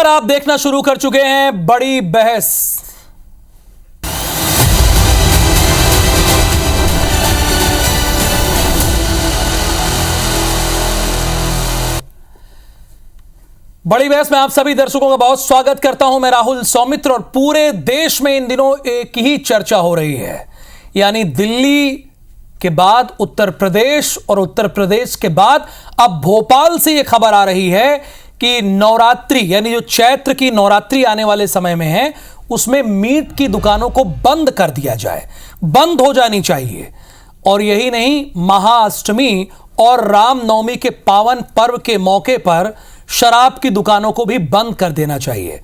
आप देखना शुरू कर चुके हैं बड़ी बहस। बड़ी बहस में आप सभी दर्शकों का बहुत स्वागत करता हूं। मैं राहुल सौमित्र और पूरे देश में इन दिनों एक ही चर्चा हो रही है, यानी दिल्ली के बाद उत्तर प्रदेश और उत्तर प्रदेश के बाद अब भोपाल से यह खबर आ रही है कि नवरात्रि यानी जो चैत्र की नवरात्रि आने वाले समय में है उसमें मीट की दुकानों को बंद कर दिया जाए, बंद हो जानी चाहिए। और यही नहीं, महाअष्टमी और रामनवमी के पावन पर्व के मौके पर शराब की दुकानों को भी बंद कर देना चाहिए।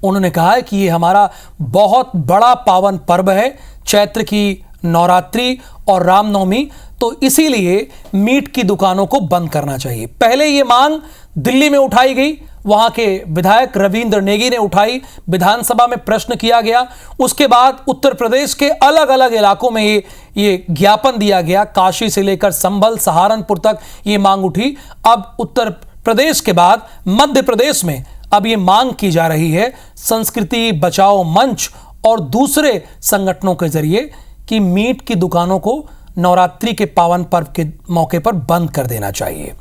उन्होंने कहा है कि ये हमारा बहुत बड़ा पावन पर्व है, चैत्र की नवरात्रि और रामनवमी, तो इसीलिए मीट की दुकानों को बंद करना चाहिए। पहले ये मांग दिल्ली में उठाई गई, वहां के विधायक रविंद्र नेगी ने उठाई, विधानसभा में प्रश्न किया गया। उसके बाद उत्तर प्रदेश के अलग अलग इलाकों में ये ज्ञापन दिया गया, काशी से लेकर संभल सहारनपुर तक ये मांग उठी। अब उत्तर प्रदेश के बाद मध्य प्रदेश में अब ये मांग की जा रही है संस्कृति बचाओ मंच और दूसरे संगठनों के जरिए कि मीट की दुकानों को नवरात्रि के पावन पर्व के मौके पर बंद कर देना चाहिए।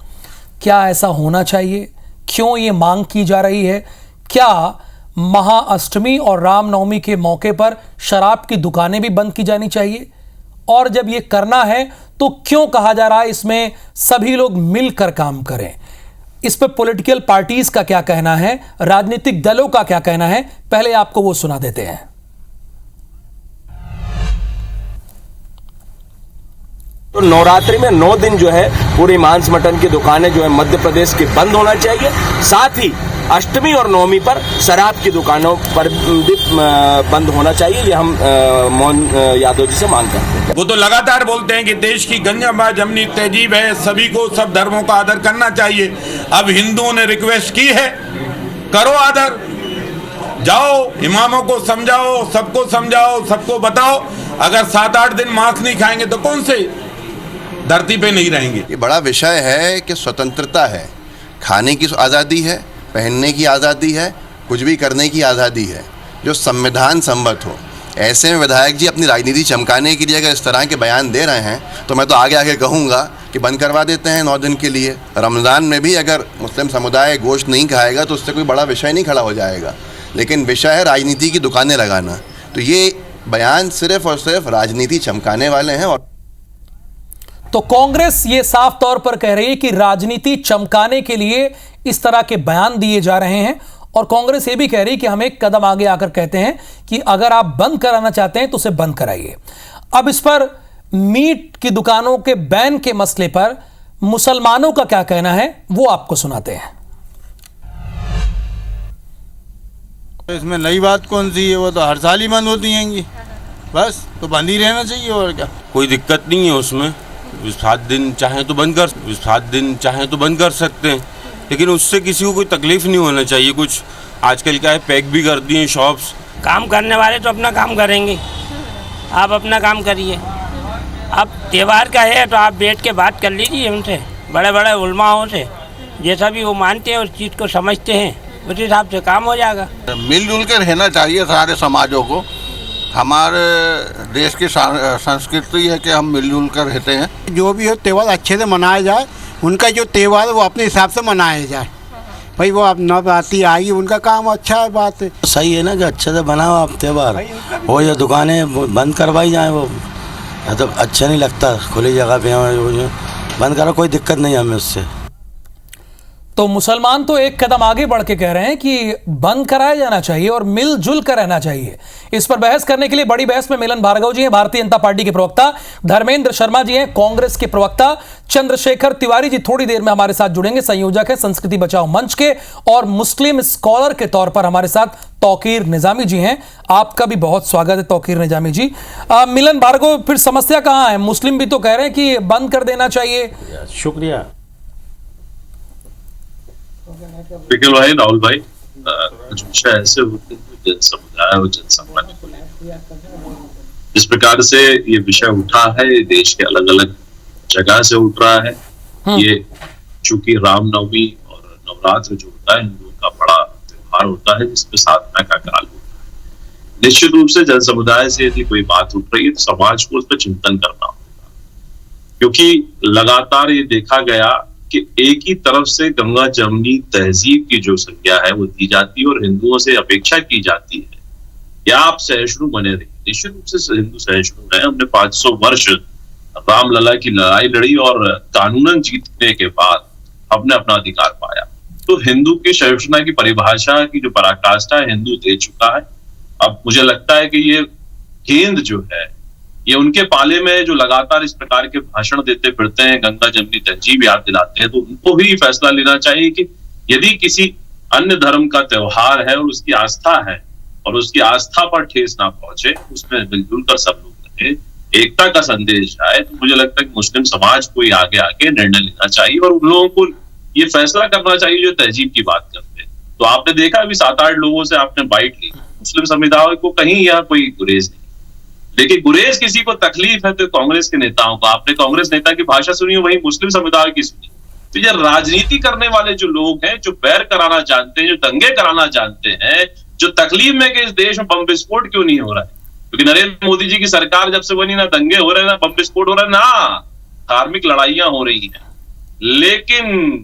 क्या ऐसा होना चाहिए? क्यों ये मांग की जा रही है? क्या महाअष्टमी और रामनवमी के मौके पर शराब की दुकानें भी बंद की जानी चाहिए? और जब ये करना है तो क्यों कहा जा रहा है इसमें सभी लोग मिलकर काम करें? इस पर पॉलिटिकल पार्टीज का क्या कहना है, राजनीतिक दलों का क्या कहना है, पहले आपको वो सुना देते हैं। तो नवरात्रि में 9 दिन जो है पूरी मांस मटन की दुकानें जो है मध्य प्रदेश की बंद होना चाहिए। साथ ही अष्टमी और नवमी पर शराब की दुकानों पर भी बंद होना चाहिए। ये हम मोहन यादव जी से मांग करते हैं। वो तो लगातार बोलते हैं कि देश की गंगा जमनी तहजीब है, सभी को सब धर्मों का आदर करना चाहिए। अब हिंदुओं ने रिक्वेस्ट की है, करो आदर, जाओ इमामों को समझाओ, सबको बताओ। अगर 7-8 दिन मांस नहीं खाएंगे तो कौन से धरती पे नहीं रहेंगे। ये बड़ा विषय है कि स्वतंत्रता है, खाने की आज़ादी है, पहनने की आज़ादी है, कुछ भी करने की आज़ादी है जो संविधान सम्मत हो। ऐसे में विधायक जी अपनी राजनीति चमकाने के लिए अगर इस तरह के बयान दे रहे हैं तो मैं तो आगे आगे कहूँगा कि बंद करवा देते हैं 9 दिन के लिए। रमज़ान में भी अगर मुस्लिम समुदाय गोश्त नहीं खाएगा तो उससे कोई बड़ा विषय नहीं खड़ा हो जाएगा, लेकिन विषय है राजनीति की दुकानें लगाना। तो ये बयान सिर्फ और सिर्फ राजनीति चमकाने वाले हैं। और तो कांग्रेस ये साफ तौर पर कह रही है कि राजनीति चमकाने के लिए इस तरह के बयान दिए जा रहे हैं, और कांग्रेस ये भी कह रही है कि हम एक कदम आगे आकर कहते हैं कि अगर आप बंद कराना चाहते हैं तो उसे बंद कराइए। अब इस पर मीट की दुकानों के बैन के मसले पर मुसलमानों का क्या कहना है वो आपको सुनाते हैं। इसमें नई बात कौन सी है, वो तो हर साल ही बंद होती हैं, बस तो बंद ही रहना चाहिए। और क्या, कोई दिक्कत नहीं है उसमें। 7 दिन चाहें तो बंद कर सकते हैं, लेकिन उससे किसी को कोई तकलीफ नहीं होना चाहिए। कुछ आजकल क्या है, पैक भी कर दिए शॉप्स। काम करने वाले तो अपना काम करेंगे, आप अपना काम करिए। अब त्यौहार का है तो आप बैठ के बात कर लीजिए उनसे, बड़े बड़े उलमाओं से, जैसा भी वो मानते हैं उस चीज़ को समझते हैं, उस हिसाब से काम हो जाएगा। मिलजुल के रहना चाहिए सारे समाजों को। हमारे देश की संस्कृति है कि हम मिलजुल कर रहते हैं। जो भी हो त्यौहार अच्छे से मनाया जाए, उनका जो त्यौहार है वो अपने हिसाब से मनाया जाए। भाई वो अब नवरात्रि आएगी, उनका काम अच्छा है, बात है सही है ना कि अच्छे से बनाओ आप त्यौहार, वो जो दुकानें बंद करवाई जाए वो तो अच्छा नहीं लगता। खुली जगह पे बंद करो, कोई दिक्कत नहीं हमें उससे। तो मुसलमान तो एक कदम आगे बढ़ के कह रहे हैं कि बंद कराया जाना चाहिए और मिलजुल कर रहना चाहिए। इस पर बहस करने के लिए बड़ी बहस में मिलन भार्गव जी हैं, भारतीय जनता पार्टी के प्रवक्ता, धर्मेंद्र शर्मा जी हैं, कांग्रेस के प्रवक्ता, चंद्रशेखर तिवारी जी थोड़ी देर में हमारे साथ जुड़ेंगे, संयोजक है संस्कृति बचाओ मंच के, और मुस्लिम स्कॉलर के तौर पर हमारे साथ तौकीर निजामी जी हैं। आपका भी बहुत स्वागत है तौकीर निजामी जी। मिलन भार्गव, फिर समस्या कहाँ है? मुस्लिम भी तो कह रहे हैं कि बंद कर देना चाहिए। शुक्रिया। देखिए भाई, राहुल भाई, कुछ विषय ऐसे होते हैं जो जन समुदाय और जन सम्मान को लेकर जिस प्रकार से ये विषय उठा है, देश के अलग अलग जगह से उठ रहा है। ये चूंकि रामनवमी और नवरात्र जो होता है हिंदुओं का बड़ा त्योहार त्योहार होता है जिसमें साधना का काल होता है। निश्चित रूप से जन समुदाय से यदि कोई बात उठ रही है तो समाज को उस पर चिंतन करना होगा, क्योंकि लगातार ये देखा गया कि एक ही तरफ से गंगा जमुनी तहजीब की जो संज्ञा है वो दी जाती है और हिंदुओं से अपेक्षा की जाती है या आप सहिष्णु बने रहिए। निश्चित रूप से हिंदू सहिष्णु है। हमने 500 वर्ष रामलला की लड़ाई लड़ी और कानूनन जीतने के बाद हमने अपना अधिकार पाया। तो हिंदू की सहिष्णुता की परिभाषा की जो पराकाष्ठा है हिंदू दे चुका है। अब मुझे लगता है कि ये केंद्र जो है ये उनके पाले में जो लगातार इस प्रकार के भाषण देते फिरते हैं, गंगा जमुनी तहजीब याद दिलाते हैं, तो उनको भी फैसला लेना चाहिए कि यदि किसी अन्य धर्म का त्योहार है और उसकी आस्था है और उसकी आस्था पर ठेस ना पहुंचे, उसमें मिलजुल कर सब लोग रहे, एकता का संदेश आए, तो मुझे लगता है कि मुस्लिम समाज को ही आगे आके निर्णय लेना चाहिए और उन लोगों को ये फैसला करना चाहिए जो तहजीब की बात करते हैं। तो आपने देखा अभी 7-8 लोगों से आपने बाइट ली, मुस्लिम समुदाय को कहीं यह कोई गुरेज नहीं। देखिए गुरेज किसी को तकलीफ है तो कांग्रेस के नेताओं को, आपने कांग्रेस नेता की भाषा सुनी, वही मुस्लिम समुदाय की सुनी। तो ये राजनीति करने वाले जो लोग हैं, जो बैर कराना जानते हैं, जो दंगे कराना जानते हैं, जो तकलीफ में कि इस देश में बम विस्फोट क्यों नहीं हो रहा है, क्योंकि नरेंद्र मोदी जी की सरकार जब से बनी ना दंगे हो रहे हैं ना बम विस्फोट हो रहा है ना धार्मिक लड़ाइयां हो रही हैं, लेकिन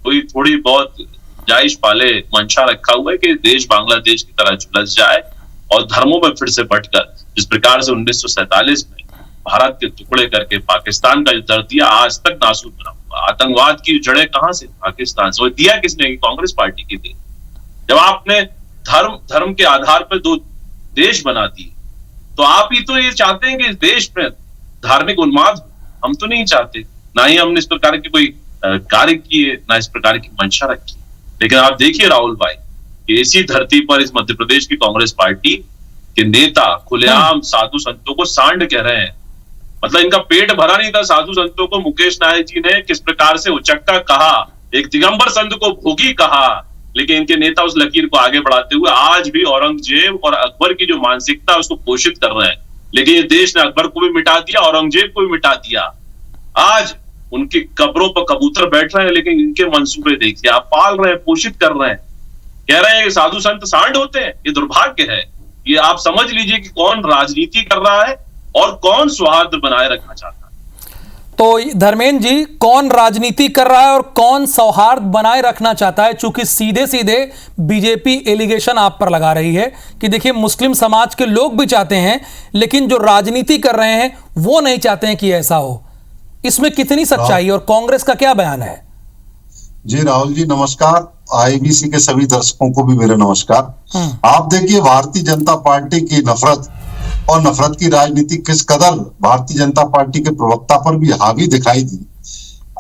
कोई थोड़ी बहुत जायज पाले मंशा रखा हुआ है कि देश बांग्लादेश की तरह झुलस जाए और धर्मों में फिर से बंटकर जिस प्रकार से 1947 में भारत के टुकड़े करके पाकिस्तान का जो दर्द दिया आज तक नासूर बना हुआ। आतंकवाद की जड़ें कहां से? पाकिस्तान से। वो दिया किसने? कांग्रेस पार्टी की दी। जब आपने धर्म के आधार पर 2 देश बना दिए तो आप ही तो ये चाहते हैं कि इस देश में धार्मिक उन्माद हो। हम तो नहीं चाहते, ना ही हमने इस प्रकार के कोई कार्य किए, ना इस प्रकार की मंशा रखी। लेकिन आप देखिए राहुल भाई कि इसी धरती पर इस मध्य प्रदेश की कांग्रेस पार्टी के नेता खुलेआम साधु संतों को सांड कह रहे हैं। मतलब इनका पेट भरा नहीं था साधु संतों को। मुकेश नायक जी ने किस प्रकार से उचक्का कहा, एक दिगंबर संत को भोगी कहा, लेकिन इनके नेता उस लकीर को आगे बढ़ाते हुए आज भी औरंगजेब और अकबर की जो मानसिकता उसको पोषित कर रहे हैं। लेकिन ये देश ने अकबर को भी मिटा दिया, औरंगजेब को भी मिटा दिया। आज उनकी कब्रों पर कबूतर बैठ रहे हैं, लेकिन इनके मंसूबे देखिए, आप पाल रहे हैं, पोषित कर रहे हैं, कह रहे हैं कि साधु संत सांड होते हैं। ये दुर्भाग्य है। ये आप समझ लीजिए कि कौन राजनीति कर रहा है और कौन सौहार्द बनाए रखना चाहता है। तो धर्मेंद्र जी, कौन राजनीति कर रहा है और कौन सौहार्द बनाए रखना चाहता है? चूंकि सीधे सीधे बीजेपी एलिगेशन आप पर लगा रही है कि देखिए मुस्लिम समाज के लोग भी चाहते हैं, लेकिन जो राजनीति कर रहे हैं वो नहीं चाहते हैं कि ऐसा हो। इसमें कितनी सच्चाई और कांग्रेस का क्या बयान है? जी राहुल जी नमस्कार, आईबीसी के सभी दर्शकों को भी मेरा नमस्कार। आप देखिए भारतीय जनता पार्टी की नफरत और नफरत की राजनीति किस कदर भारतीय जनता पार्टी के प्रवक्ता पर भी हावी दिखाई दी।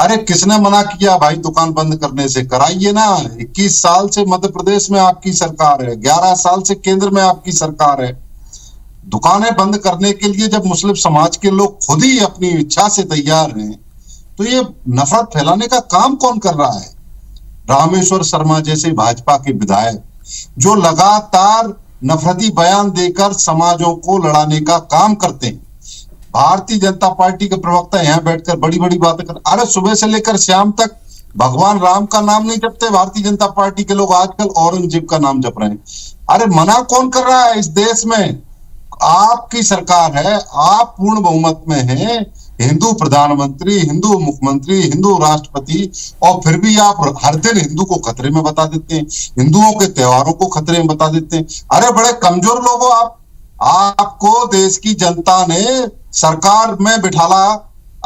अरे किसने मना किया भाई दुकान बंद करने से? कराइए ना। 21 साल से मध्य प्रदेश में आपकी सरकार है, 11 साल से केंद्र में आपकी सरकार है। दुकानें बंद करने के लिए जब मुस्लिम समाज के लोग खुद ही अपनी इच्छा से तैयार हैं, तो ये नफरत फैलाने का काम कौन कर रहा है? रामेश्वर शर्मा जैसे भाजपा के विधायक जो लगातार नफरती बयान देकर समाजों को लड़ाने का काम करते हैं। भारतीय जनता पार्टी के प्रवक्ता यहाँ बैठकर बड़ी बड़ी बातें कर, अरे सुबह से लेकर शाम तक भगवान राम का नाम नहीं जपते भारतीय जनता पार्टी के लोग, आजकल औरंगजेब का नाम जप रहे हैं। अरे मना कौन कर रहा है? इस देश में आपकी सरकार है, आप पूर्ण बहुमत में हैं, हिंदू प्रधानमंत्री, हिंदू मुख्यमंत्री, हिंदू राष्ट्रपति, और फिर भी आप हर दिन हिंदू को खतरे में बता देते हैं, हिंदुओं के त्योहारों को खतरे में बता देते हैं। अरे बड़े कमजोर लोग हो आप। आपको देश की जनता ने सरकार में बिठाला,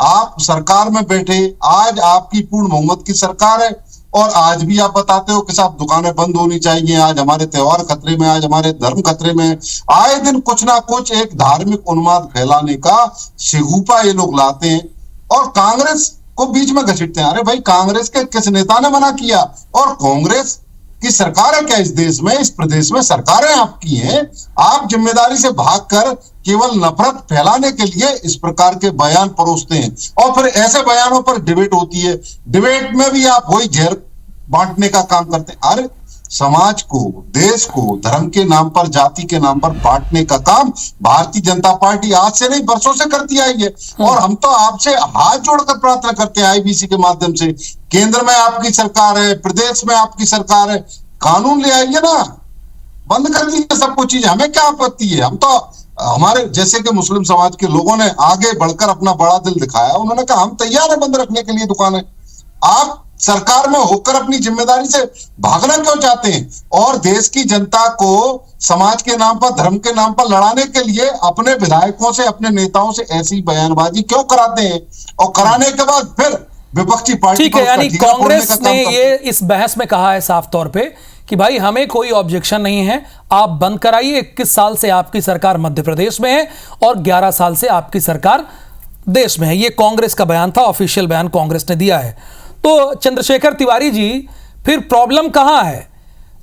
आप सरकार में बैठे, आज आपकी पूर्ण बहुमत की सरकार है और आज भी आप बताते हो कि साहब दुकानें बंद होनी चाहिए, आज हमारे त्योहार खतरे में, आज हमारे धर्म खतरे में। आए दिन कुछ ना कुछ एक धार्मिक उन्माद फैलाने का शिगुफा ये लोग लाते हैं और कांग्रेस को बीच में घसीटते हैं। अरे भाई कांग्रेस के किस नेता ने मना किया? और कांग्रेस की सरकार है क्या इस देश में? इस प्रदेश में सरकारें आपकी हैं। आप जिम्मेदारी से भागकर केवल नफरत फैलाने के लिए इस प्रकार के बयान परोसते हैं और फिर ऐसे बयानों पर डिबेट होती है। डिबेट में भी आप वही जहर बांटने का काम करते हैं। अरे समाज को, देश को धर्म के नाम पर, जाति के नाम पर बांटने का काम भारतीय जनता पार्टी आज से नहीं बरसों से करती आई है। और हम तो आपसे हाथ जोड़कर प्रार्थना करते हैं आईबीसी के माध्यम से, केंद्र में आपकी सरकार है, प्रदेश में आपकी सरकार है, कानून ले आइए ना। बंद कर दीजिए सब कुछ चीजें, हमें क्या आपत्ति है। हम तो हमारे जैसे कि मुस्लिम समाज के लोगों ने आगे बढ़कर अपना बड़ा दिल दिखाया, उन्होंने कहा हम तैयार है बंद रखने के लिए दुकानें। आप सरकार में होकर अपनी जिम्मेदारी से भागना क्यों चाहते हैं और देश की जनता को समाज के नाम पर, धर्म के नाम पर लड़ाने के लिए अपने विधायकों से, अपने नेताओं से ऐसी बयानबाजी क्यों कराते हैं और कराने के बाद फिर विपक्षी पार्टी। ठीक है, यानी कांग्रेस ने ये इस बहस में कहा है साफ तौर पे कि भाई हमें कोई ऑब्जेक्शन नहीं है, आप बंद कराइए। 21 साल से आपकी सरकार मध्य प्रदेश में है और 11 साल से आपकी सरकार देश में है। ये कांग्रेस का बयान था, ऑफिशियल बयान कांग्रेस ने दिया है। तो चंद्रशेखर तिवारी जी, फिर प्रॉब्लम कहां है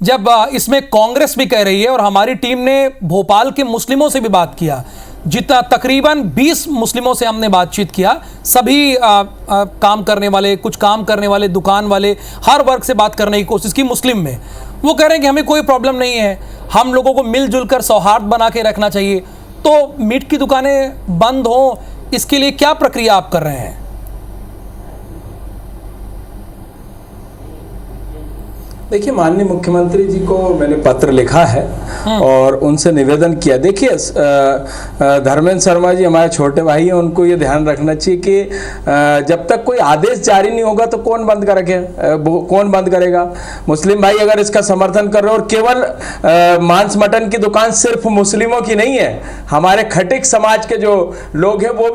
जब इसमें कांग्रेस भी कह रही है और हमारी टीम ने भोपाल के मुस्लिमों से भी बात किया, जितना तकरीबन 20 मुस्लिमों से हमने बातचीत किया, सभी काम करने वाले, कुछ काम करने वाले, दुकान वाले, हर वर्ग से बात करने की कोशिश की मुस्लिम में। वो कह रहे हैं कि हमें कोई प्रॉब्लम नहीं है, हम लोगों को मिलजुल कर सौहार्द बना के रखना चाहिए। तो मीट की दुकानें बंद हों, इसके लिए क्या प्रक्रिया आप कर रहे हैं? देखिए, माननीय मुख्यमंत्री जी को मैंने पत्र लिखा है और उनसे निवेदन किया। देखिए, धर्मेंद्र शर्मा जी हमारे छोटे भाई हैं, उनको ये ध्यान रखना चाहिए कि जब तक कोई आदेश जारी नहीं होगा तो कौन बंद करेगा। मुस्लिम भाई अगर इसका समर्थन कर रहे हो, और केवल मांस मटन की दुकान सिर्फ मुस्लिमों की नहीं है, हमारे खटिक समाज के जो लोग हैं वो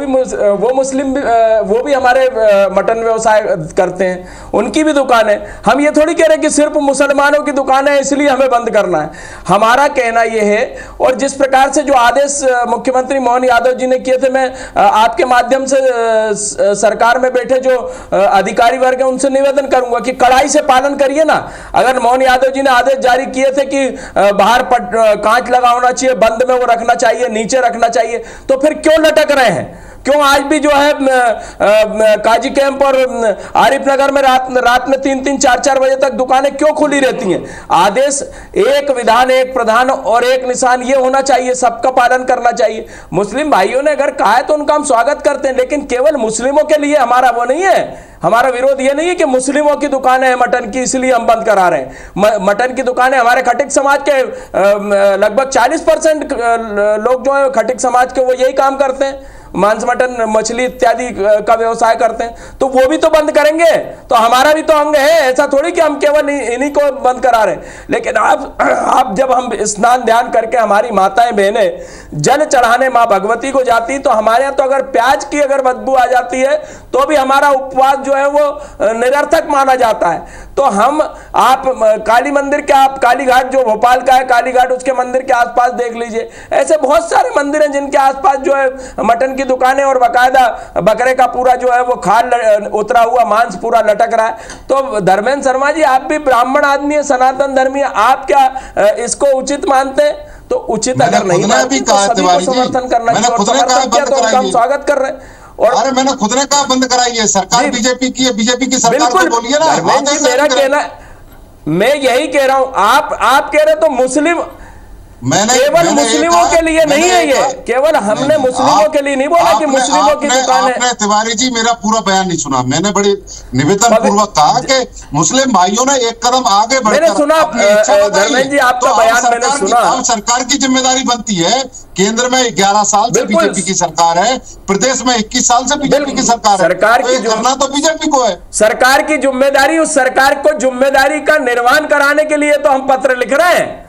भी हमारे मटन व्यवसाय करते हैं, उनकी भी दुकान है। हम ये थोड़ी कह रहे कि सिर्फ मुसलमानों की दुकान है इसलिए हमें बंद करना है। हमारा कहना यह है, और जिस प्रकार से जो आदेश मुख्यमंत्री मोहन यादव जी ने किए थे, मैं आपके माध्यम से सरकार में बैठे जो अधिकारी वर्ग है उनसे निवेदन करूंगा कि कड़ाई से पालन करिए ना। अगर मोहन यादव जी ने आदेश जारी किए थे कि बाहर कांच लगा होना चाहिए, बंद में वो रखना चाहिए, नीचे रखना चाहिए, तो फिर क्यों लटक रहे हैं? क्यों आज भी जो है काजी कैंप और आरिफ नगर में रात में 3-3, 4-4 बजे तक दुकानें क्यों खुली रहती हैं? आदेश एक विधान, एक प्रधान और एक निशान, ये होना चाहिए, सबका पालन करना चाहिए। मुस्लिम भाइयों ने अगर कहा है तो उनका हम स्वागत करते हैं, लेकिन केवल मुस्लिमों के लिए हमारा वो नहीं है। हमारा विरोध ये नहीं है कि मुस्लिमों की दुकानें हैं मटन की इसलिए हम बंद करा रहे हैं। मटन की दुकानें हमारे खटिक समाज के लगभग 40% लोग जो है खटिक समाज के, वो यही काम करते हैं, मांस मटन मछली इत्यादि का व्यवसाय करते हैं, तो वो भी तो बंद करेंगे। तो हमारा भी तो अंग है, ऐसा थोड़ी कि हम केवल इन्हीं को बंद करा रहे हैं। लेकिन आप जब हम स्नान ध्यान करके हमारी माताएं बहनें जल चढ़ाने माँ भगवती को जाती, तो हमारे यहाँ तो अगर प्याज की अगर बदबू आ जाती है तो भी हमारा उपवास जो है वो निरर्थक माना जाता है। तो आप काली मंदिर के, आप काली घाट जो भोपाल का है काली घाट, उसके मंदिर के आसपास देख लीजिए, ऐसे बहुत सारे मंदिर हैं जिनके आसपास जो है मटन की दुकानें और बाकायदा बकरे का पूरा जो है वो खाल उतरा हुआ मांस पूरा लटक रहा है। तो धर्मेंद्र शर्मा जी, आप भी ब्राह्मण आदमी है, सनातन धर्मी है, आप क्या इसको उचित मानते हैं? तो उचित अगर नहीं मानते तो सभी को समर्थन करना चाहिए, और समर्थन किया तो उनका हम स्वागत कर रहे हैं। और अरे मैंने खुद ने कहा बंद कराइए, सरकार बीजेपी की है, बीजेपी की सरकार को बोलिए ना। मेरा कहना, मैं यही कह रहा हूं, आप कह रहे तो मुस्लिम, केवल मुस्लिमों के लिए नहीं है ये, केवल हमने मुस्लिमों के लिए नहीं बोला कि मुस्लिमों की दुकान है। तिवारी जी, मेरा पूरा बयान नहीं सुना, मैंने बड़े निवेदन पूर्वक कहा कि मुस्लिम भाइयों ने एक कदम आगे बढ़कर, मैंने सुना धर्मेंद्र जी आपका बयान, मैंने सुना। अब सरकार की जिम्मेदारी बनती है, केंद्र में 11 साल से बीजेपी की सरकार है, प्रदेश में 21 साल से बीजेपी की सरकार है, सरकार की करना तो बीजेपी को है। सरकार की जिम्मेदारी, उस सरकार को जिम्मेदारी का निर्वहन कराने के लिए तो हम पत्र लिख रहे हैं।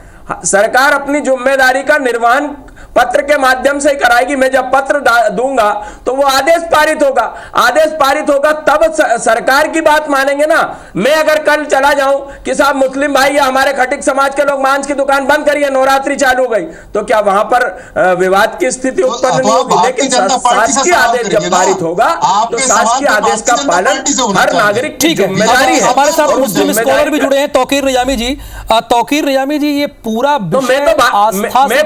सरकार अपनी जिम्मेदारी का निर्वहन पत्र के माध्यम से ही कराएगी। मैं जब पत्र दूंगा तो वो आदेश पारित होगा, आदेश पारित होगा तब सरकार की बात मानेंगे ना। मैं अगर कल चला जाऊं कि साहब मुस्लिम भाई या हमारे खटिक समाज के लोग मांस की दुकान बंद करिए, नवरात्रि चालू हो गई, तो क्या वहां पर विवाद की स्थिति उत्पन्न नहीं होगी? लेकिन शासकीय आदेश जब पारित होगा तो शासकीय आदेश का पालन हर नागरिक की जिम्मेदारी है। हमारे साथ मुस्लिम स्कॉलर भी जुड़े हैं, तौकीर रिजामी जी। तौकीर रिजामी जी, ये पूरा तो मैं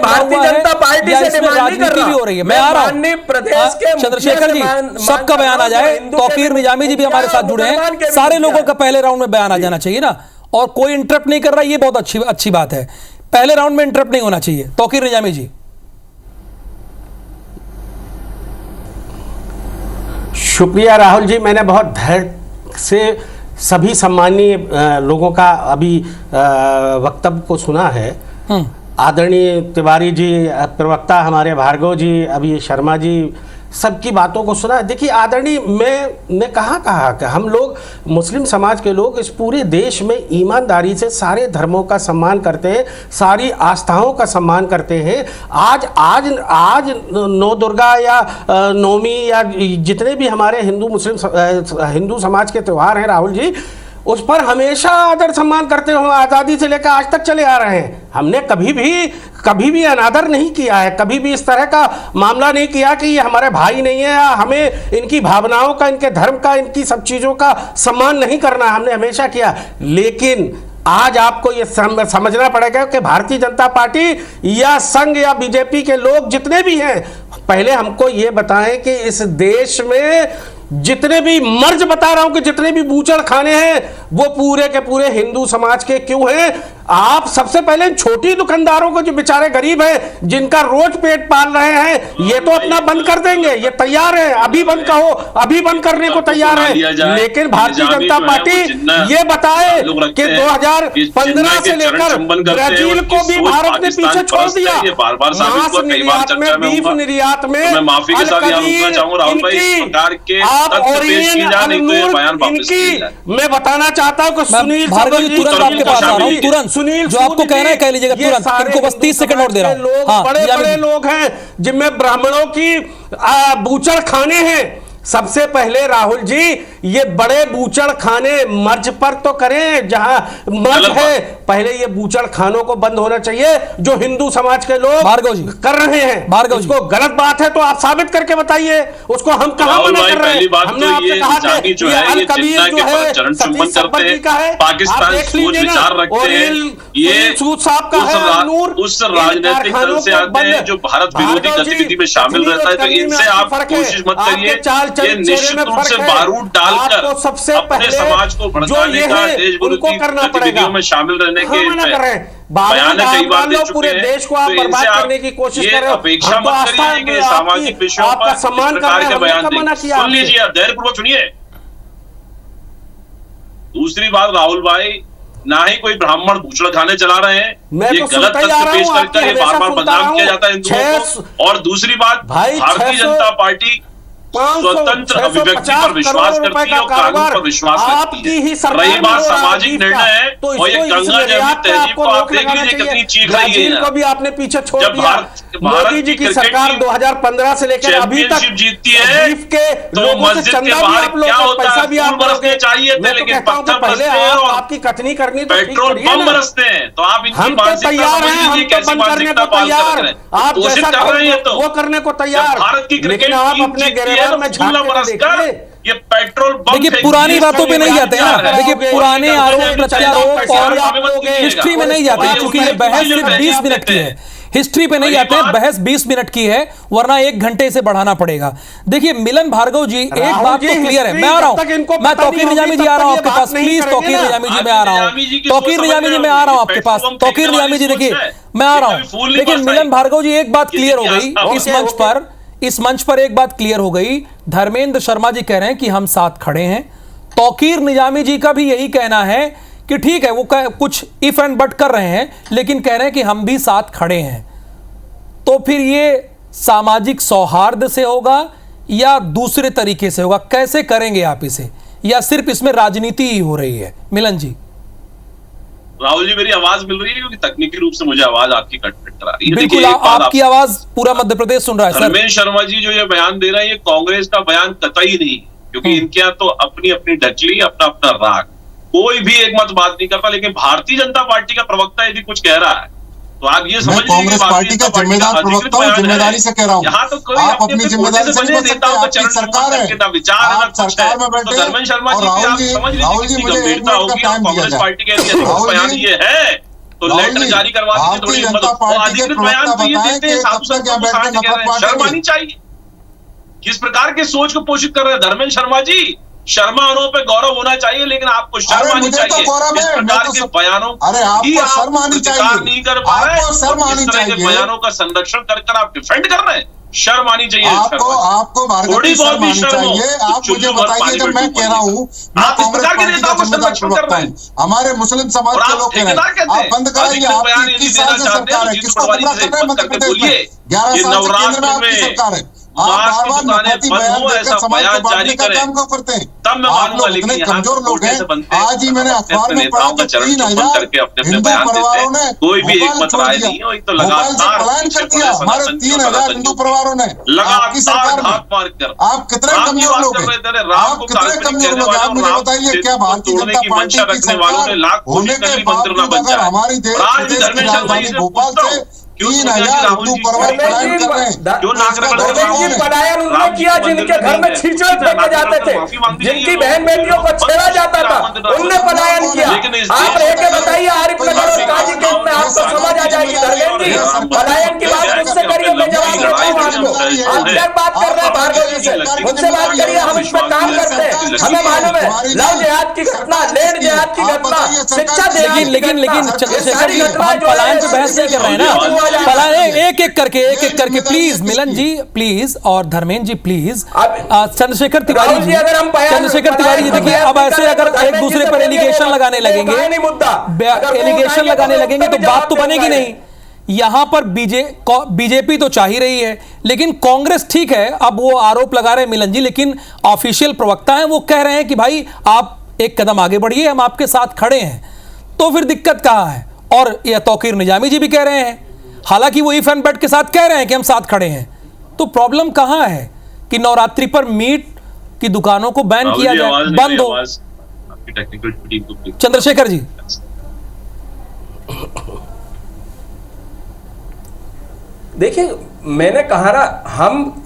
भारतीय जनता पार्टी से राजनीति भी हो रही है। मैं आ रहा हूं प्रदेश के चंद्रशेखर जी, सबका बयान आ जाए। तौकीर निजामी जी भी हमारे साथ जुड़े हैं। सारे लोगों का पहले राउंड में बयान आ जाना चाहिए ना, और कोई इंटरप्ट नहीं कर रहा, ये बहुत अच्छी बात है। पहले राउंड में इंटरप्ट नहीं होना चाहिए। तौकीर निजामी जी। शुक्रिया राहुल जी, मैंने बहुत धैर्य से सभी सम्मानीय लोगों का अभी वक्तव्य को सुना है। आदरणीय तिवारी जी, प्रवक्ता हमारे भार्गव जी, अभी शर्मा जी, सबकी बातों को सुना। देखिए आदरणीय, मैं कहा कि हम लोग मुस्लिम समाज के लोग इस पूरे देश में ईमानदारी से सारे धर्मों का सम्मान करते हैं, सारी आस्थाओं का सम्मान करते हैं। आज नौ दुर्गा या नौमी या जितने भी हमारे हिंदू समाज के त्यौहार हैं राहुल जी, उस पर हमेशा आदर सम्मान करते हुए आज़ादी से लेकर आज तक चले आ रहे हैं। हमने कभी भी अनादर नहीं किया है, कभी भी इस तरह का मामला नहीं किया कि ये हमारे भाई नहीं है या हमें इनकी भावनाओं का, इनके धर्म का, इनकी सब चीज़ों का सम्मान नहीं करना, हमने हमेशा किया। लेकिन आज आपको ये समझना पड़ेगा कि भारतीय जनता पार्टी या संघ या बीजेपी के लोग जितने भी हैं, पहले हमको ये बताएं कि इस देश में जितने भी मर्ज, बता रहा हूं कि जितने भी बूचड़ खाने हैं वो पूरे के पूरे हिंदू समाज के क्यों हैं? आप सबसे पहले छोटी दुकानदारों को, जो बेचारे गरीब हैं, जिनका रोज पेट पाल रहे हैं, ये तो अपना बंद कर देंगे, ये तैयार है, अभी बंद कहो, अभी बंद करने को तैयार है। लेकिन भारतीय जनता पार्टी ये बताए कि 2015 से लेकर ब्राजील को भी भारत ने पीछे छोड़ दिया। मांस निर्यात में, बीफ निर्यात में, मैं बताना चाहता हूँ कि सुनील, भार्गव जी तुरंत आपके पास आ रहा हूँ, तुरंत सुनील, जो आपको कहना है कह लीजिएगा तुरंत, इनको बस 30 सेकंड और दे रहा हूं। हाँ, बड़े लोग हैं जिनमें ब्राह्मणों की बूचड़ खाने हैं। सबसे पहले राहुल जी, ये बड़े बूचड़ खाने मर्ज पर तो करें, जहां मर्ज है, पहले ये बूचड़ खानों को बंद होना चाहिए जो हिंदू समाज के लोग भार्गव जी कर रहे हैं। भार्गव जी, उसको गलत बात है तो आप साबित करके बताइए, उसको हम कहां मना कर रहे हैं? हमने आपसे कहा कि ये अल कबीर जो है सती संपत्ति का है, पाकिस्तान सोच विचार रखते हैं, ये सूद साहब का है, नूर उस राजनीतिक दल से आते हैं जो भारत विरोधी गतिविधि में शामिल रहता है। तो इनसे आप कोशिश मत करिए, ये निश्चित रूप से बारूद डालकर सबसे अपने समाज को भड़काने का, देश विरोधी गतिविधियों में शामिल रहने के बयान कई बार दे चुके हैं। देश को आप बर्बाद करने की कोशिश कर रहे हो। अपेक्षा मत करिए कि सामाजिक विषयों पर इस प्रकार के बयान दें। सुन लीजिए, आप धैर्यपूर्वक सुनिए। दूसरी बात राहुल भाई, ना ही कोई ब्राह्मण बूचड़ खाने चला रहे हैं, ये गलत तथ्य पेश करके ये बार बार बदनाम किया जाता है हिंदुओं को। और दूसरी बात, भारतीय जनता पार्टी स्वतंत्र अभिव्यक्ति पर विश्वास करती है और कानून पर विश्वास करती है। रही बात सामाजिक निर्णय है, और ये गंगा जमुनी तहजीब को आप देख लीजिए कितनी चीख रही है। को भी आपने पीछे छोड़ दिया। मोदी जी की सरकार 2015 से लेकर अभी तक जीतती है तो मस्जिद के बाहर क्या होता है, फूल बरसने चाहिए थे लेकिन पत्थर बरसते हैं और आपकी कथनी करनी, पेट्रोल बम बरसते हैं। तो आप इनकी मानसिकता समझ लीजिए, कैसी मानसिकता पाल कर रहे हैं। आप कोशिश कर रहे हैं तो वो करने को तैयार, भारत की क्रिकेट टीम जीतती है तो फूल बरसकर ये पेट्रोल बम। देखिए पुरानी बातों पे नहीं जाते हैं, देखिए पुराने आरोप प्रत्यारोप और हिस्ट्री में नहीं जाते, क्योंकि ये बहस सिर्फ 20 मिनट की है। हिस्ट्री पे नहीं जाते, बहस 20 मिनट की है, वरना 1 घंटे से बढ़ाना पड़ेगा। देखिए मिलन भार्गव जी, एक बात तो क्लियर है, मैं आ रहा हूं, मैं तौकीर निजामी जी आ रहा हूं आपके पास, प्लीज तौकीर निजामी जी मैं आ रहा हूं, तौकीर निजामी जी मैं आ रहा हूं आपके पास, तौकीर निजामी जी देखिए मैं आ रहा हूं। लेकिन मिलन भार्गव जी, एक बात क्लियर हो गई इस मंच पर एक बात क्लियर हो गई। धर्मेंद्र शर्मा जी कह रहे हैं कि हम साथ खड़े हैं, तौकीर निजामी जी का भी यही कहना है कि ठीक है वो कुछ इफ एंड बट कर रहे हैं, लेकिन कह रहे हैं कि हम भी साथ खड़े हैं। तो फिर ये सामाजिक सौहार्द से होगा या दूसरे तरीके से होगा? कैसे करेंगे आप इसे, या सिर्फ इसमें राजनीति ही हो रही है? मिलन जी। राहुल जी, मेरी आवाज मिल रही है? क्योंकि तकनीकी रूप से मुझे आवाज आपकी कट करा रही है। बिल्कुल, आपकी आवाज पूरा मध्य प्रदेश सुन रहा है। धर्मेंद्र शर्मा जी जो ये बयान दे रहे हैं, ये कांग्रेस का बयान कतई नहीं, क्योंकि इनके यहाँ तो अपनी अपनी डचली, अपना अपना राग, कोई भी एक मत बात नहीं करता। लेकिन भारतीय जनता पार्टी का प्रवक्ता यदि कुछ कह रहा है तो आप ये समझ लीजिए कांग्रेस पार्टी का जिम्मेदार प्रवक्ता हूं, जिम्मेदारी से कह रहा हूं। यहाँ तो आप अपनी जिम्मेदारी से नहीं सकते, आपकी सरकार है, आप सरकार में बैठे। धर्मेंद्र शर्मा जी, आप समझ लीजिए मुझे 1 मिनट का टाइम दिया कांग्रेस पार्टी के बयान ये है तो लेटर जारी करवा दीजिए, थोड़ी अधिकृत बयान तो ये देते हैं, साधु संतों को कहा कह रहे हैं, शर्म आनी चाहिए। किस प्रकार के सोच को पोषित कर रहे हैं धर्मेंद्र शर्मा जी? शर्मा आनों पे गौरव होना चाहिए, लेकिन आपको शर्म आनी चाहिए। इस प्रकार के बयानों की आप प्रतिकार नहीं कर पा रहे, इस तरह के बयानों का संरक्षण कर आप डिफेंड कर रहे हैं। शर्म आनी चाहिए। आपको भारत की शर्म आनी चाहिए। आप मुझे बताइए, जब मैं कह रहा हूँ आप इस प्रकार के नेताओं को संरक्षण कर रहे हैं, हमारे मुस्लिम समाज के लोग कह रहे हैं आप बंद कराइए। आपकी 21 साल से सरकार है, किसको गुमराह कर रहे हैं मध्य प्रदेश में? 11 साल से केंद्र में आपकी सरकार है। आप बार-बार नफरती बयान देकर समाज को बांटने का काम क्यों करते हैं? आप लोग इतने कमजोर लोग हैं। आज ही मैंने अखबार में पढ़ा कि 3000 हिंदू परिवारों ने भोपाल छोड़ दिया, भोपाल से पलायन कर दिया। हमारे 3000 हिंदू परिवारों ने आपकी सरकार में। आप कितने कमजोर लोग हैं? आप कितने कमजोर लोग हैं? आप मुझे बताइए, क्या भारतीय जनता पार्टी की सरकार होने के बावजूद अगर हमारी प्रदेश की राजधानी भोपाल से 3000 हिंदू परिवार पलायन कर रहे हैं? पलायन उन्होंने किया जिनके घर में छींचड़ फेंके जाते थे, जिनकी बहन बेटियों को छेड़ा जाता था, उनने पलायन किया। आप रह के बताइए आरिफ नगर और काजी केस में, आपको समझ आ जाएगी। धर्मेंद्र जी, पलायन की बात मुझसे करिए, मैं जवाब देता हूँ आपको। आप क्या बात कर रहे हैं भार्गव जी से? मुझसे बात करिए, हम इस पर काम करते हैं, हमें मालूम है। लव जिहाद की घटना, लैंड जिहाद की घटना, शिक्षा जिहाद, लेकिन चंद्रशेखर जी, हम पलायन पे बहस नहीं कर रहे हैं ना। एक एक करके प्लीज, मिलन जी प्लीज और धर्मेंद्र जी प्लीज। चंद्रशेखर तिवारी जी, देखिए अब ऐसे अगर एक दूसरे पर एलिगेशन लगाने लगेंगे तो बात तो बनेगी नहीं। यहां पर बीजेपी तो चाह ही रही है, लेकिन कांग्रेस ठीक है, अब वो आरोप लगा रहे हैं मिलन जी, लेकिन ऑफिशियल प्रवक्ता है वो कह रहे हैं कि भाई आप एक कदम आगे बढ़िए, हम आपके साथ खड़े हैं। तो फिर दिक्कत कहां है? और यह तौकीर निजामी जी भी कह रहे हैं, हालांकि वो इफ एंड बट के साथ कह रहे हैं कि हम साथ खड़े हैं। तो प्रॉब्लम कहां है कि नवरात्रि पर मीट की दुकानों को बैन किया जाए, बंद हो? चंद्रशेखर जी, देखिए मैंने कहा ना, हम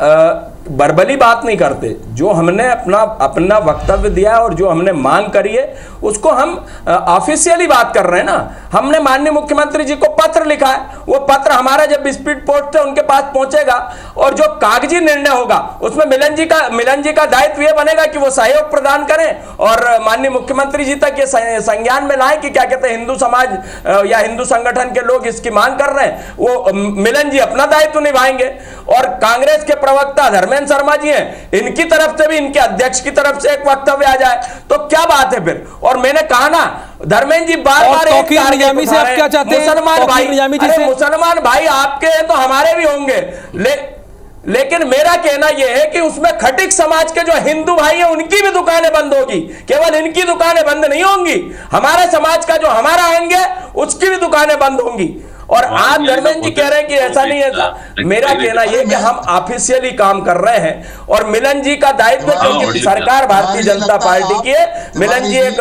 बर्बली बात नहीं करते। जो हमने अपना वक्तव्य दिया है और जो हमने मांग करी है उसको हम ऑफिशियली बात कर रहे हैं ना। हमने माननीय मुख्यमंत्री जी को पत्र लिखा है, वो पत्र हमारा जब स्पीड पोस्ट से उनके पास पहुंचेगा और जो कागजी निर्णय होगा उसमें मिलन जी का दायित्व ये बनेगा कि वो सहयोग प्रदान करें और माननीय मुख्यमंत्री जी तक ये संज्ञान में लाएं कि क्या कहते हैं हिंदू समाज या हिंदू संगठन के लोग इसकी मांग कर रहे हैं। वो मिलन जी अपना दायित्व निभाएंगे और कांग्रेस के प्रवक्ता धर्मेंद्र शर्मा जी हैं, इनकी तरफ से भी, इनके अध्यक्ष की तरफ से एक वक्तव्य आ जाए तो क्या बात है फिर। और मैंने कहा ना, धर्मेंद्र जी बार-बार निजामी से आप क्या चाहते हैं? मुसलमान भाई, मुसलमान भाई आपके हैं तो हमारे भी होंगे, लेकिन मेरा कहना यह है कि उसमें खटिक समाज के जो हिंदू भाई हैं उनकी भी दुकानें बंद होगी। केवल इनकी दुकानें बंद नहीं होंगी, हमारे समाज का जो हमारा अंग है उसकी भी दुकानें बंद होंगी। और आप धर्मेंद्र जी कह रहे हैं कि ऐसा नहीं है। मेरा कहना यह कि हम ऑफिशियली काम कर रहे हैं और मिलन जी का दायित्व, क्योंकि सरकार भारतीय जनता पार्टी की है, मिलन जी एक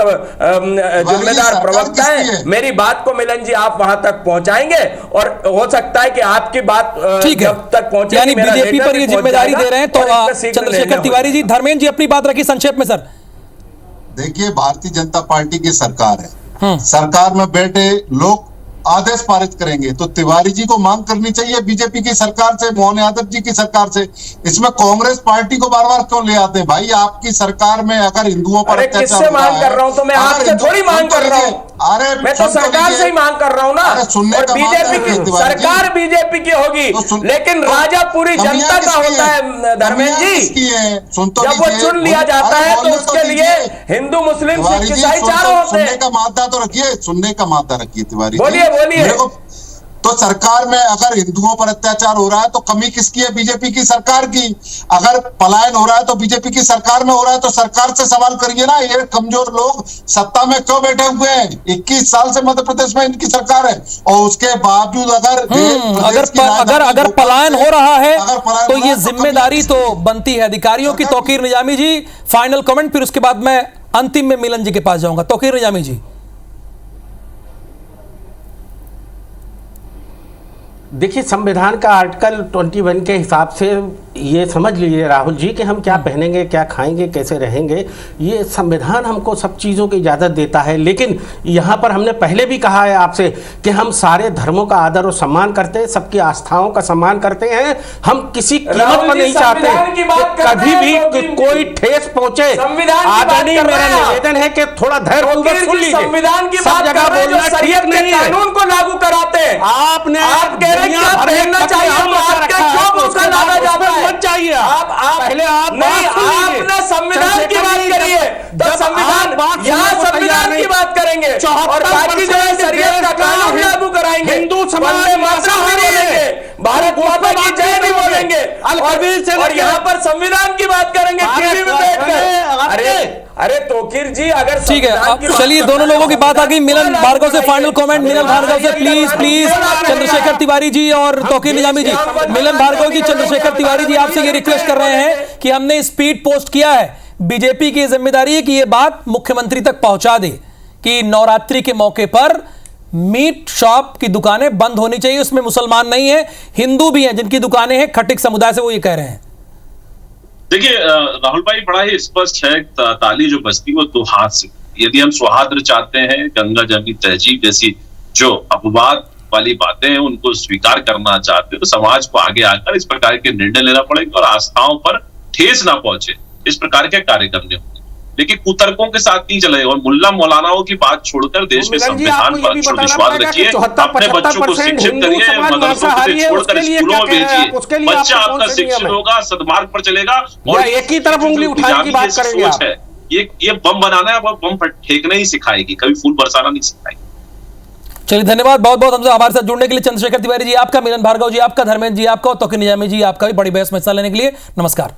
जिम्मेदार प्रवक्ता है। मेरी बात को मिलन जी आप वहां तक पहुंचाएंगे और हो सकता है कि आपकी बात जब तक पहुंचे, यानी बीजेपी पर ये जिम्मेदारी दे रहे हैं। तो चंद्रशेखर तिवारी जी, धर्मेंद्र जी अपनी बात रखिए संक्षेप में। सर देखिए, भारतीय जनता पार्टी की सरकार है, सरकार में बैठे लोग आदेश पारित करेंगे तो तिवारी जी को मांग करनी चाहिए बीजेपी की सरकार से, मोहन यादव जी की सरकार से। इसमें कांग्रेस पार्टी को बार बार क्यों ले आते हैं? भाई आपकी सरकार में अगर हिंदुओं पर किससे मांग कर रहा हूं? तो मैं आपसे थोड़ी मांग कर रहा हूं, अरे मैं तो सरकार से ही मांग कर रहा हूं ना। और बीजेपी की सरकार बीजेपी की होगी, लेकिन राजा पूरी जनता का होता है धर्मेंद्र जी। जब वो चुन लिया जाता है तो उसके लिए हिंदू मुस्लिम सिख ईसाई चारों होते हैं। सुनने का मादा तो रखिए, सुनने का मादा रखिए तिवारी। बोलिए। तो सरकार में अगर हिंदुओं पर अत्याचार हो रहा है तो कमी किसकी है? बीजेपी की सरकार की। अगर पलायन हो रहा है तो बीजेपी की सरकार में हो रहा है, तो सरकार से सवाल करिए ना। ये कमजोर लोग सत्ता में क्यों बैठे हुए हैं? 21 साल से मध्य प्रदेश में इनकी सरकार है और उसके बावजूद अगर पलायन हो रहा है तो ये जिम्मेदारी तो बनती है अधिकारियों की। तौकीर निजामी जी, फाइनल कमेंट, फिर उसके बाद मैं अंतिम में मिलन जी के पास जाऊंगा। तौकीर निजामी जी। देखिए, संविधान का आर्टिकल 21 के हिसाब से ये समझ लीजिए राहुल जी कि हम क्या पहनेंगे, क्या खाएंगे, कैसे रहेंगे, ये संविधान हमको सब चीज़ों की इजाज़त देता है। लेकिन यहाँ पर हमने पहले भी कहा है आपसे कि हम सारे धर्मों का आदर और सम्मान करते हैं, सबकी आस्थाओं का सम्मान करते हैं। हम किसी कीमत पर नहीं चाहते कभी भी कोई ठेस पहुंचे। आदरणीय, मेरा निवेदन है कि थोड़ा धैर्य सुन लीजिए। संविधान की बात जगह बोलना ठीक नहीं है। कानून को लागू कराते हैं। आपने आप कह रहे हैं कि आप पहनना चाहिए, बनाना चाहता है। मत जाइए आप पहले आप नहीं, आपने संविधान की बात करिए तो संविधान, यहाँ संविधान की बात करेंगे और बाकी जो है शरीयत का कानून लागू कराएंगे, हिंदू समाज बोलेंगे, भारत माता की जय भी बोलेंगे और यहाँ पर संविधान की बात करेंगे टीवी में बैठकर। अरे तोकीर जी, अगर ठीक है, अब चलिए दोनों लोगों की बात आ गई। मिलन भार्गव से फाइनल कमेंट, मिलन भार्गव से प्लीज चंद्रशेखर तिवारी जी और तौकीर निजामी जी। मिलन भार्गव जी, चंद्रशेखर तिवारी जी आपसे ये रिक्वेस्ट कर रहे हैं कि हमने स्पीड पोस्ट किया है, बीजेपी की जिम्मेदारी है कि ये बात मुख्यमंत्री तक पहुंचा दे कि नवरात्रि के मौके पर मीट शॉप की दुकानें बंद होनी चाहिए। उसमें मुसलमान नहीं है, हिंदू भी हैं जिनकी दुकानें हैं, खटिक समुदाय से, वो ये कह रहे हैं। देखिए राहुल भाई, बड़ा ही स्पष्ट है, ताली जो बजती वो दो हाथ से। यदि हम सौहार्द चाहते हैं, गंगा जमनी तहजीब जैसी जो अपवाद वाली बातें हैं उनको स्वीकार करना चाहते हैं, तो समाज को आगे आकर इस प्रकार के निर्णय लेना पड़ेगा और आस्थाओं पर ठेस ना पहुंचे इस प्रकार के कार्य करने होंगे। लेकिन कुतर्कों के साथ नहीं चलेगा और मुल्ला मौलानाओं की बात छोड़कर देश के संविधान पर विश्वास रखिए, अपने बच्चों को शिक्षित करिए, मदरसों से छोड़कर स्कूलों में भेजिए, बच्चा आपका शिक्षित होगा, सदमार्ग पर चलेगा। और एक ही तरफ उंगली उठाने की बात करेंगे सोच है, ये बम बनाना है, बम फेंकना ही सिखाएगी, कभी फूल बरसाना नहीं सिखाएगी। चलिए धन्यवाद बहुत बहुत हमसे हमारे साथ जुड़ने के लिए। चंद्रशेखर तिवारी जी आपका, मिलन भार्गव जी आपका, धर्मेंद्र जी आपका और तौकीर निजामी जी आपका भी बड़ी बहस में हिस्सा लेने के लिए नमस्कार।